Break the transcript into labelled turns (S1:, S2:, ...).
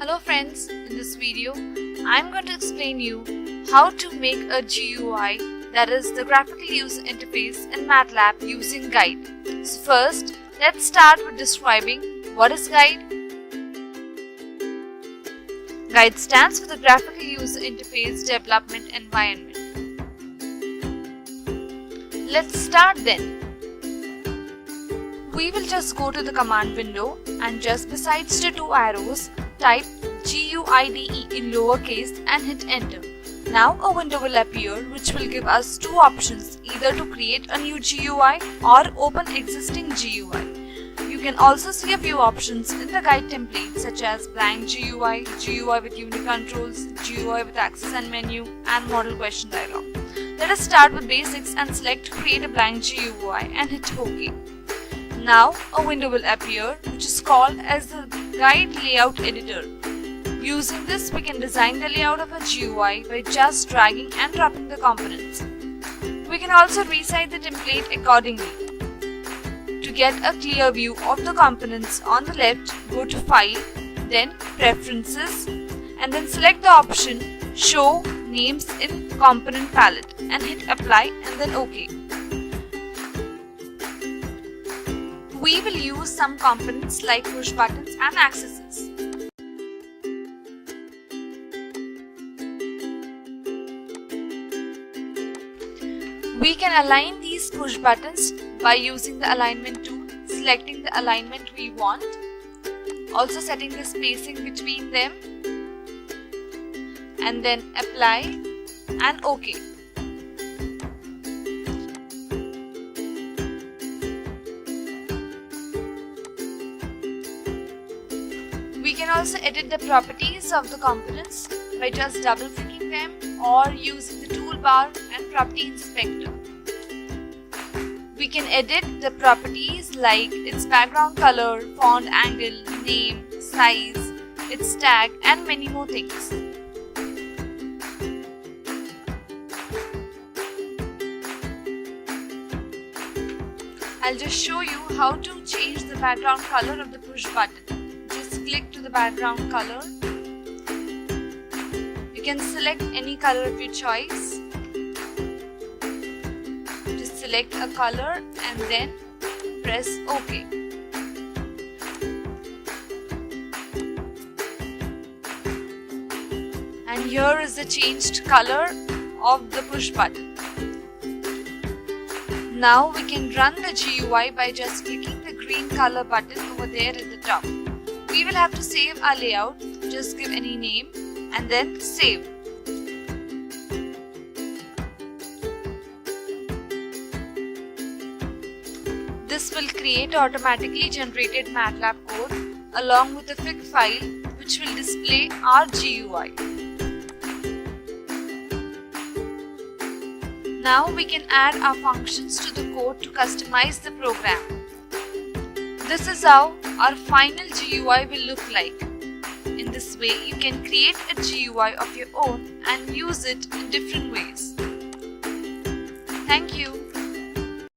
S1: Hello friends, in this video I'm going to explain you how to make a GUI, that is the graphical user interface in Matlab using guide. So first, let's start with describing what is guide. Guide stands for the graphical user interface development environment. Let's start then. We will just go to the command window and just besides the two arrows, type GUIDE in lowercase and hit enter. Now a window will appear which will give us two options, either to create a new GUI or open existing GUI. You can also see a few options in the guide template such as blank GUI, GUI with unit controls, GUI with access and menu, and model question dialog. Let us start with basics and select create a blank GUI and hit OK. Now a window will appear which is called as the guide layout editor. Using this we can design the layout of a GUI by just dragging and dropping the components. We can also resize the template accordingly. To get a clear view of the components, on the left go to File, then Preferences, and then select the option Show Names in Component Palette and hit Apply and then OK. We will use some components like push buttons and accesses. We can align these push buttons by using the alignment tool, selecting the alignment we want, also setting the spacing between them, and then apply and OK. We can also edit the properties of the components by just double clicking them or using the toolbar and property inspector. We can edit the properties like its background color, font angle, name, size, its tag, and many more things. I'll just show you how to change the background color of the push button. Just click to the background color. You can select any color of your choice. Just select a color and then press OK. And here is the changed color of the push button. Now we can run the GUI by just clicking the green color button over there at the top. We will have to save our layout. Just give any name and then save. This will create automatically generated Matlab code along with a fig file which will display our GUI. Now we can add our functions to the code to customize the program. This is how our final GUI will look like. In this way, you can create a GUI of your own and use it in different ways. Thank you.